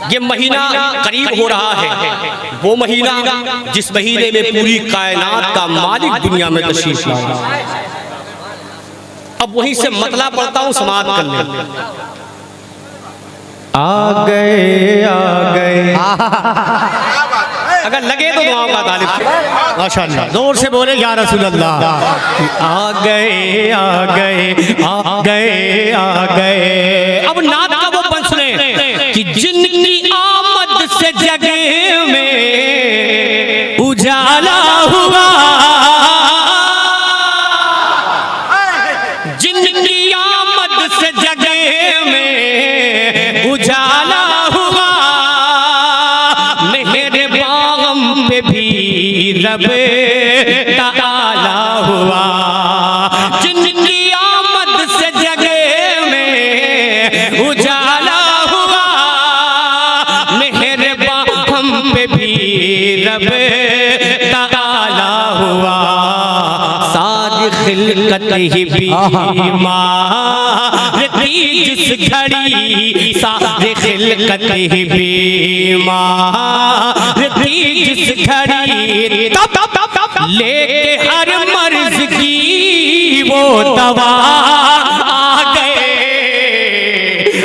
ये महीना करीब हो रहा है, वो महीना जिस महीने में पूरी कायनात का मालिक दुनिया में तशरीफ लाया। अब वहीं से मतला पढ़ता हूँ समाप्त करने। आ गए अगर लगे तो दुआओं का तालिब माशाअल्लाह जोर से बोले या रसूल अल्लाह। आ गए अब नात का वो बंद सुने कि जिनकी आमद से जगह में उजाला हुआ, जिनकी आमद से जगह में उजाला हुआ, मेरे बागम पे भी रब ताला हुआ। जिनकी आमद से जगह में उजाला हुआ, मेरे बागम पे भी रब ताला हुआ। सारी खिलकत ही बीमार थी जिस घड़ी, सारी खिलकत ही बीमार थी जिस घड़ी, लेके हर मर्ज की वो दवा आ गए।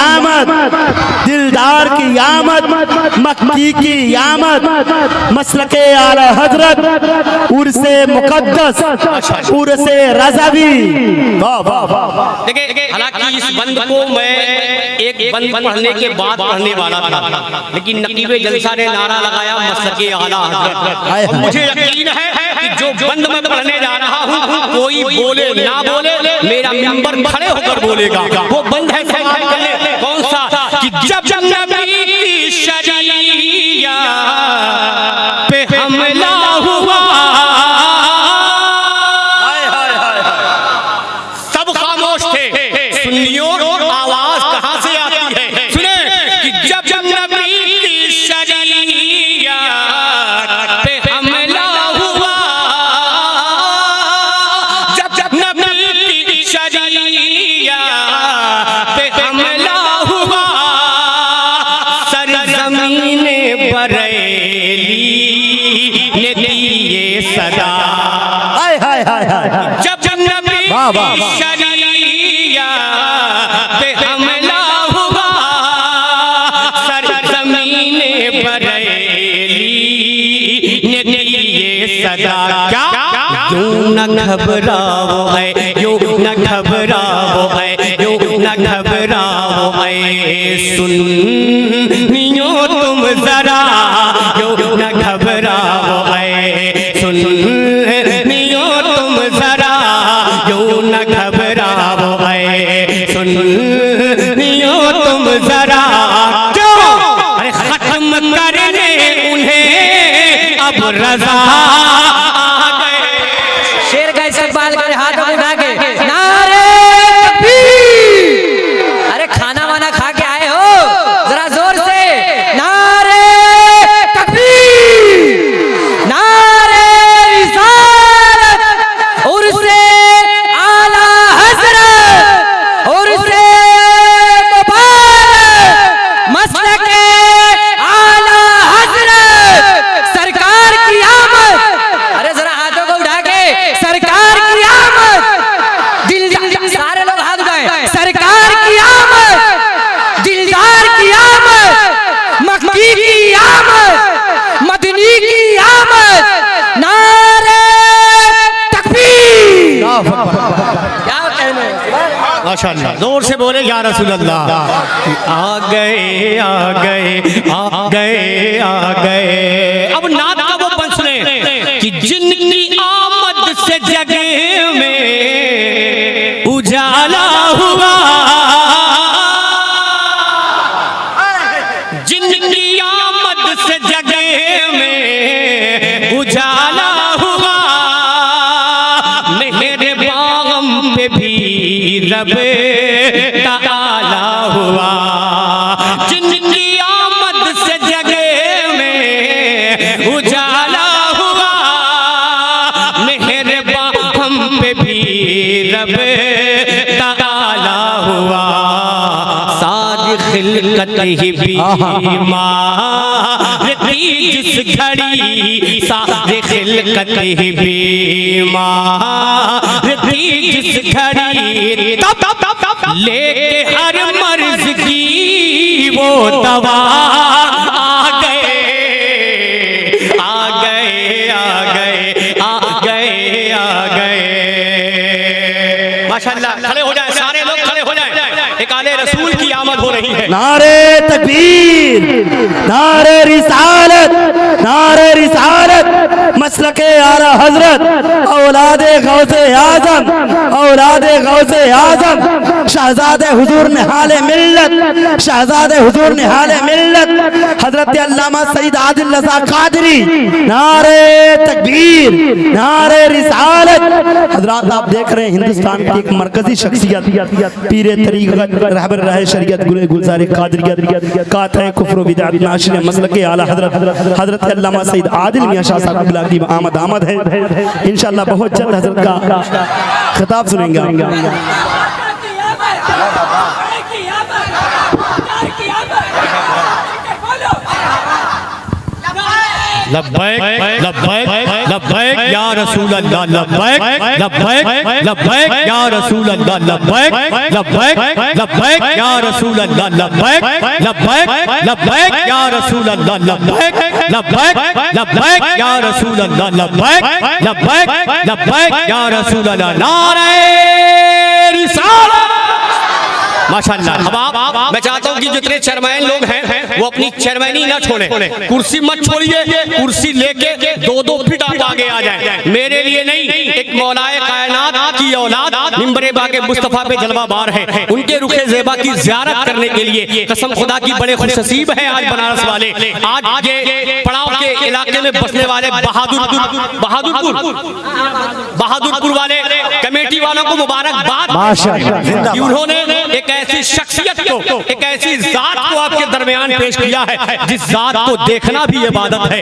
आमद दिलदार की आमद, मक्की की आमद, मसलके आला हजरत, उर्से मुकद्दस, उर्से रज़वी। वाह वाह वाह। देखिए हालांकि इस बंद को मैं एक बंद पढ़ने के बाद पढ़ने वाला था, लेकिन नकीबे जलसा ने नारा लगाया मसलके आला हजरत। मुझे यकीन है कि जो बंद मैं पढ़ने जा रहा हूँ, कोई बोले ना बोले मेरा मिंबर खड़े होकर बोलेगा। वो बंद है कौन सा कि जब नबी की शरीया पे हमला हुआ, सब खामोश थे। सुनियो आवाज कहां से आती है, सुने कि जब नबी की शरीया पे हमला हुआ, जब नबी की शरीया पे हमला हुआ, सरज़मीने बरेली ने दिए सदा। जब नबी की शरीया पे हमला हुआ, सरज़मीने बरेली ने दिए सदा। क्या यूं न घबराओ है, यूं न घबराओ है, यूं न घबराओ है, सुनियो तुम जरा, यूं न घबराओ है, सुनियो तुम जरा, यूं न घबराओ है, सुनियो तुम जरा। क्यों? अरे खत्म करने उन्हें अब रज़ा आ गए। शेर का इस्तेमाल कर हाथों उठा के नारे तकबीर। अरे खाना वाना खा के आए हो, जरा जोर से नारे तकबीर, नारे रिसालत, उर्से आला हज़रत, उर्से मुबारक, मसलके आला हज़रत, सरकार की आमद। अरे जरा हाथों को उठा के सरकार की आमद, दिल सारे लोग हाथ उठाएं। सरकार की आमद, दिलदार की आमद, मक्की की आमद, मदनी की आमद, नारे तकबीर। क्या कहने माशाअल्लाह जोर से बोले या रसूल अल्लाह। आ गए अब नात का वो बंद सुने कि जिनकी आमद से जगह में उजाला हुआ, जिनकी आमद से जगह में उजाला हुआ, मेरे बागम पे भी रब ताला हुआ। जिनकी आमद से जगह में उजाला हुआ, मेरे बागम पे भी रब ताला हुआ। सारी खिलकत ही बीमार थी जिस घड़ी सारे खिलकत ही बीमार थी जिस घड़ी लेके हर मर्ज की वो दवा आ गए आ गए आ गए आ गए आ गए। माशाअल्लाह, खड़े हो जाए सारे लोग, खड़े हो जाए। एक आले रसूल की आमद हो रही है। नारे तकबीर, नारे रिसालत, नारे रिसालत, मसलके आला हजरत, औलादे गौसे आजम, औलादे गौसे आजम, शहजादे हुजूर निहाले मिल्लत, शहजादे हुजूर निहाले मिल्लत, हजरत अल्लामा सईद आदिल रज़ा कादरी। नारे तकबीर, नारे रिसालत। हजरात, आप देख रहे हैं हिंदुस्तान की एक मरकजी शख्सियत, पीरे तरीक़त, रहबर रहे शरीयत, गुलज़ार कादरियत, कातह कुफ्र व बिदअत, नाशिर मसलके आला हजरत हजरत अल्लामा सईद आदिल मियां शाह साहब की आमद है। इंशाअल्लाह बहुत जल्द हजरत का खिताब सुनेंगे। लब्बैक लब्बैक लब्बैक या रसूल अल्लाह, लब्बैक लब्बैक लब्बैक या रसूल अल्लाह, लब्बैक लब्बैक लब्बैक या रसूल अल्लाह, लब्बैक लब्बैक लब्बैक या रसूल अल्लाह, लब्बैक लब्बैक लब्बैक या रसूल अल्लाह, लब्बैक लब्बैक लब्बैक या रसूल अल्लाह। नारे रिसालत। माशाअल्लाह। अब आप, मैं चाहता हूँ कि जितने चेयरमैन लोग हैं वो अपनी चेयरमैनी ना छोड़ें, कुर्सी मत छोड़िए, कुर्सी लेके 2-2 फीट आप आगे आ जाएं। मेरे लिए नहीं, एक मौलाए कायनात की औलाद मिंबरे बाके मुस्तफा पे जलवा बार है, उनके रुखे ज़ेबा की ज़ियारत करने के लिए कसम खुदा की बड़े खुशनसीब हैं आज बनारस वाले। आज ये पड़ाव के इलाके में बसने वाले बहादुरपुर वाले कमेटी वालों को मुबारकबाद। उन्होंने एक ऐसी शख्सियत को, एक ऐसी जात को आपके दरमियान पेश किया है जिस जात को देखना भी इबादत है।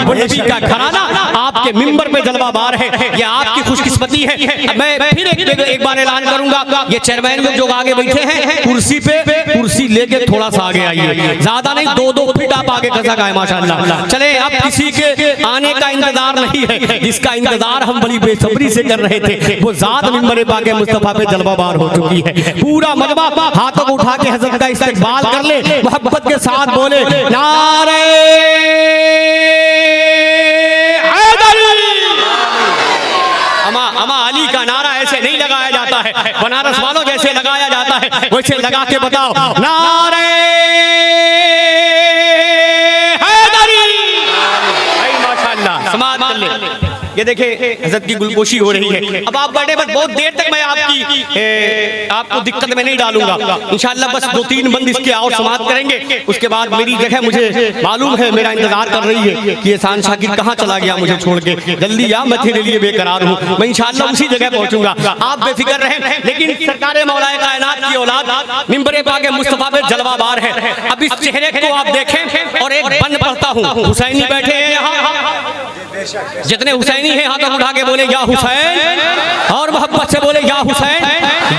वो नबी का घराना आपके मिंबर पे जलवा बार है, ये आपकी खुशकिस्मती है। मैं फिर एक बार ऐलान करूंगा, ये चेयरमैन लोग जो आगे बैठे हैं कुर्सी पे, कुर्सी लेके थोड़ा सा आगे आइए, ज्यादा नहीं 2-2 फीट आप आगे कर सका है। माशाअल्लाह। चले, अब किसी के आने का इंतजार नहीं है, जिसका इंतजार हम बड़ी बेसब्री से कर रहे थे वो जात मिंबर पाके मुस्तफा पे जलवा बार हो चुकी है। पूरा मजमा हाथों को उठा के हजरत का इस्तकबाल कर ले, मोहब्बत के साथ बोले नारे हैदर। अमा अली का नारा ऐसे नहीं लगाया जाता है, बनारस वालों जैसे लगाया जाता है वैसे लगा के बताओ नारे हैदरी। माशाअल्लाह, समाज कर ले। ये देखे हजरत की गुलपोशी हो रही है। अब आप बैठे, बस बहुत देर तक मैं आपको दिक्कत में नहीं डालूंगा। इंशाअल्लाह बस 2-3 बंद इसके और समाप्त करेंगे, उसके बाद मेरी जगह मुझे मालूम है, मेरा इंतजार कर रही है कि एहसान शाकिर कहाँ चला गया मुझे छोड़ के। जल्दी आ, मैं तेरे लिए बेकरार हूँ, मैं इंशाअल्लाह उसी जगह पहुंचूंगा, आप बेफिक्र रहें। लेकिन सरकार मौलाए कायनात की औलाद मिंबरे पाके मुस्तफा पे जलवा बार है। अब इस चेहरे को आप देखें और एक बंद पढ़ता हूँ। हुसैनी बैठे हैं यहाँ, जितने हुसैनी हैं हाथ उठा के बोले या हुसैन, और मोहब्बत से बोले या हुसैन।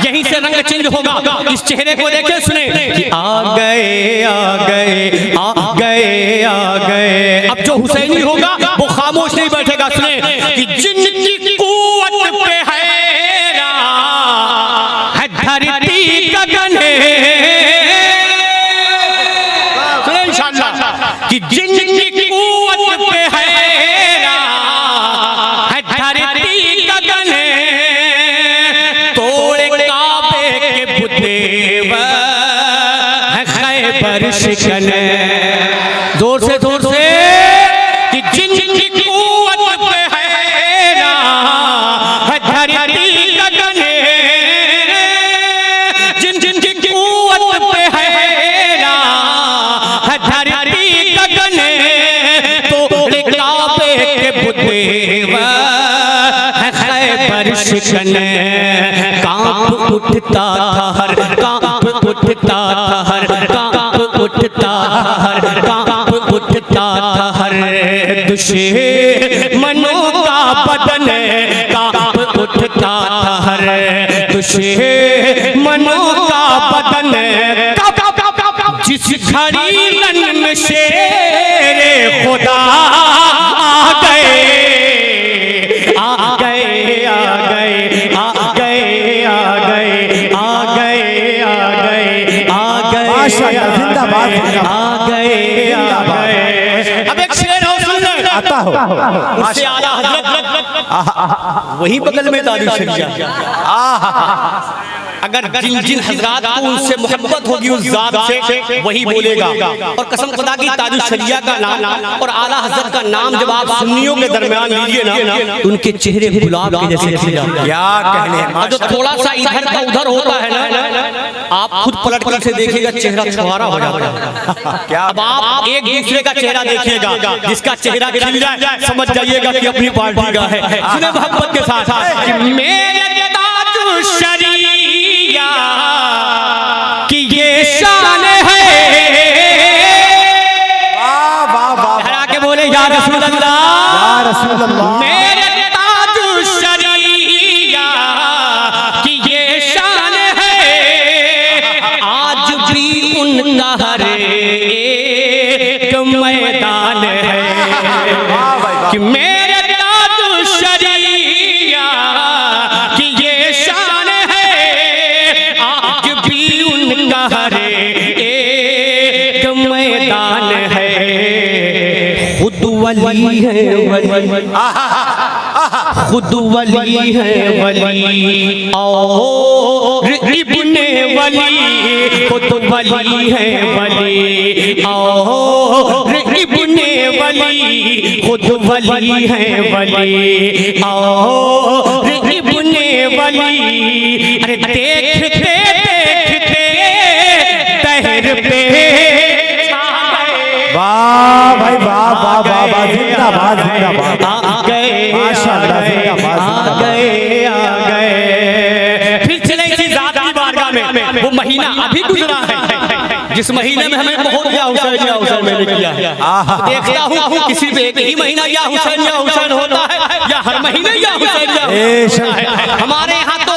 यहीं से रंग चेंज होगा। इस चेहरे को देखे सुने कि आ गए आ गए आ गए आ गए। अब जो हुसैनी होगा वो खामोश नहीं बैठेगा, सुने कि जिनकी कुव्वत पे है धरती गगन, सुने इंशाअल्लाह कि जिनकी कुव्वत पे है धरती गगन, तोड़े काबे के बुतेव है खैबर शिकन। जोर से कि जिनकी कुव्वत पे है धरती गगन, जिनकी कुव्वत पे है धरती गगन, तोड़े काबे के बुतेव शिकन। कांप उठता था हर, कांप उठता था हर, कांप उठता हर, कांप उठता था हर दुश्मनों का बदन, कांप उठता था हर दुश्मनों का बदन। जिस घड़ी रन में शेरे खुदा आ गए आ गए आ गए आ गए आ गए आ गए आ गए आ गए माशाअल्लाह, जिंदाबाद आ गए आ गए। अब एक शेर हो सुन ले आता हो उससे आला हजरत वही बगल में ताजु शरिया। अगर जिन जिन हजरात को उनसे मोहब्बत होगी उस जात से वही बोलेगा। और कसम खुदा की ताजु शरिया का नाम और आला हजरत का नाम जब आप सुन्नियों के दरमियान लीजिए ना तो उनके चेहरे गुलाब के जैसे खिल जाते हैं। क्या कहने, और जो थोड़ा सा इधर का उधर होता है ना आप खुद पलट कर से देखिएगा चेहरा छुहारा हो जाता है। अब आप एक दूसरे का चेहरा देखिएगा, जिसका चेहरा खिल जाए समझ जाइएगा कि अपनी पार्टी का है। सुने मोहब्बत के साथ कि मेरे ताजु शरिया कि ये शान है। वाह वाह वाह, लहरा के बोले या रसूल अल्लाह, या रसूल अल्लाह। मेरे ताजु शरिया कि ये शान है। आज भी उनका हर एक मैदान है कि मेरे ताजु शरिया कि ये शान है। आज भी उनका हर एक मैदान है। खुद वली है वली, खुद वली है वली और इब्ने वली। खुद वली है वली और इब्ने वली। खुद वली है वली और इब्ने वली। अरे देखते देखते तहर पे वाह भाई वाह वाह वाह वाह, जिंदाबाद जिंदाबाद। आ गए माशाअल्लाह, जिंदाबाद आ गए आ गए। फिर चले इसी जात की बारगाह में। वो महीना अभी गुजरा है जिस महीने में हमें बहुत या हुसैन मैंने किया है। देखता हूँ किसी पे एक ही महीना या हुसैन होता है या हर महीने या हुसैन। हमारे यहाँ तो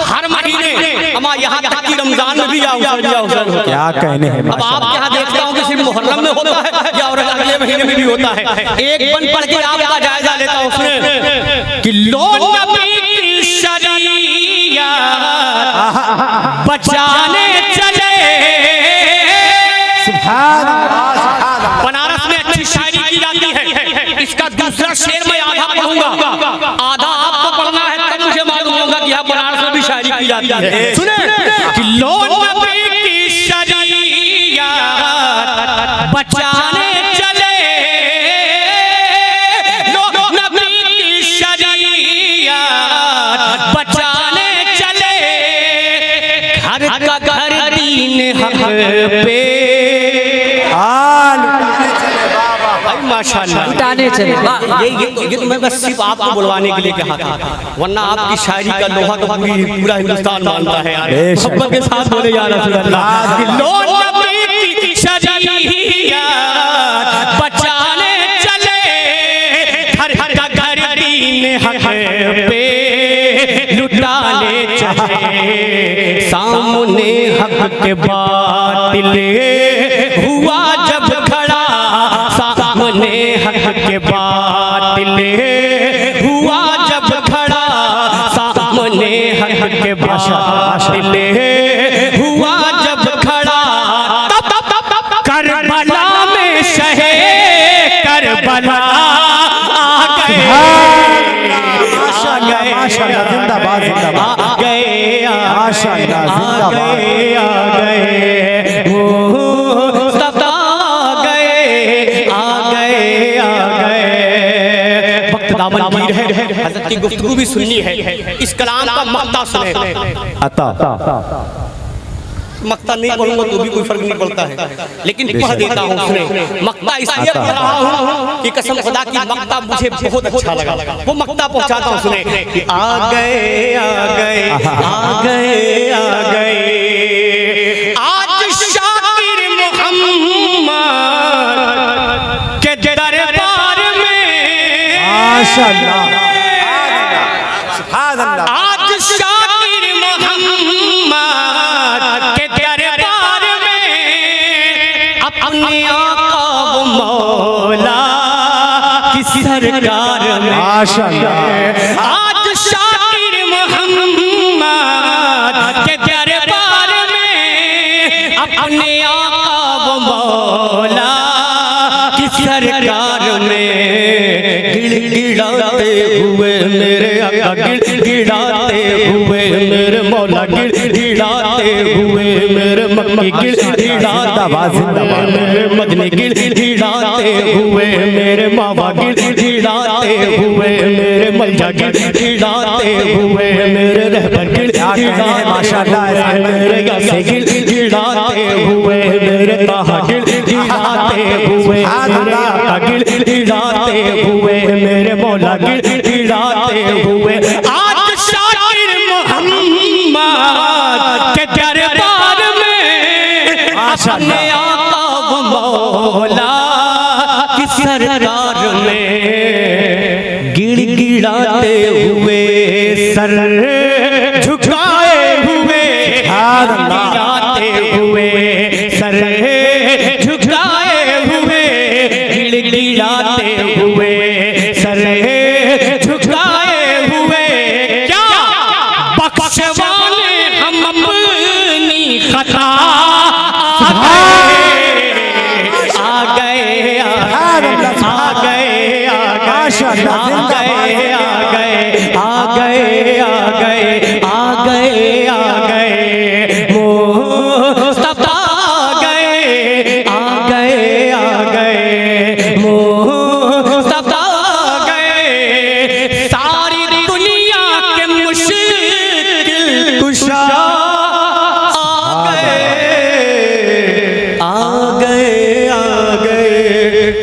हर महीने, हमारे यहाँ तक कि रमजान में भी या हुसैन होता है। क्या कहने हैं। अब आप यहाँ देखता हूँ कि सिर्फ मुहर्रम में होता है या और अगले महीने में भी होता है। एक बन पढ़ के आपका जायजा लेता हूँ उसमें कि लो नबी की शरीया बचाने चले। सुभान अल्लाह, सुभान अल्लाह। बनारस में अच्छी शायरी की जाती है। इसका दूसरा शेर मैं आधा पढ़ूंगा, आधा आपको पढ़ना है, तब मुझे मालूम होगा कि यहाँ बनारस में भी शायरी की जाती है। सुने कि लो नबी की शरीया बचाने चले। लो नबी की शरीया बचाने चले। घर का घर दीन हक पे माशाअल्लाह लुटाने चले। ये तो मैं बस सिर्फ आपको बुलवाने के लिए कहा था, वरना आपकी शायरी का लोहा तो पूरा हिंदुस्तान मानता है यार। मोहब्बत के साथ बोले या रसूल अल्लाह। लो नबी की शरीया बचाने चले। हर का घर दीन हक पे लुटाने चले। सामने हक के बातिल हुआ जब खड़ा। सामने हक के बातिल हुआ जब खड़ा। सामने हक के बातिल हुआ जब खड़ा। करबला में शहे करबला आ गए। माशाअल्लाह, माशाअल्लाह, जिंदाबाद जिंदाबाद। आ गए माशाअल्लाह, आ गए आ गए मुस्तफा गए आ गए आ गए। वक्त दामन गिर है, हज़रत की गुफ्तगू भी सुननी है। इस कलाम का मक्ता सुने। अता मक्ता नहीं पढ़ूंगा तो भी कोई फर्क नहीं पड़ता है, लेकिन पढ़ देता हूँ उसमें। मक्ता इसलिए पढ़ रहा हूँ कि कसम खुदा की मक्ता मुझे बहुत अच्छा लगा। वो मक्ता पहुँचाता हूँ सुने कि आ गए आ गए आ गए आ गए। आज शाकिर मोहम्मद के दरबार में। माशाअल्लाह, सुभान अल्लाह। आज शाकिर मोहम्मद के दरबार में सरकार में माशाअल्लाह आज शाकिर मोहम्मद के दरबार में अपने आका व मौला की सरकार में गिड़गिड़ाते हुए मेरे आका गिड़गिड़ाते हुए मेरे मौला गिड़गिड़ाते हुए मेरे मक्की गिड़गिड़ाता मेरे मदनी गिड़गिड़ाते हुए मेरे मावा गिड़गिड़ाते हुए मेरे मल्ला गिड़गिड़ाते हुए मेरे रहबर माशाअल्लाह मेरे गासे गिड़गिड़ाते हुए मेरे ताहा गिड़गिड़ाते हुए मेरे आका गिड़गिड़ाते हुए मेरे मौला गिड़गिड़ाते हुए आज शाकिर मोहम्मद के दरबार में अपने आका व मौला की सरकार में गिड़गिड़ाते हुए सर झुकाए हुए गिड़गिड़ाते हुए सर झुकाए हुए गिड़गिड़ाते हुए सर झुकाए हुए क्या बख्शवाने हम अपनी खता आ गए मुस्तफा मुस्तफा गए सारी दुनिया के मुश्किल कुशा आ गए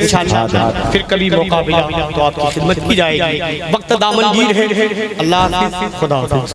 इंशाअल्लाह फिर कभी मौका मिला तो आपकी खिदमत की जाएगी। वक्त दामनगीर है। अल्लाह हाफिज़, खुदा हाफिज़।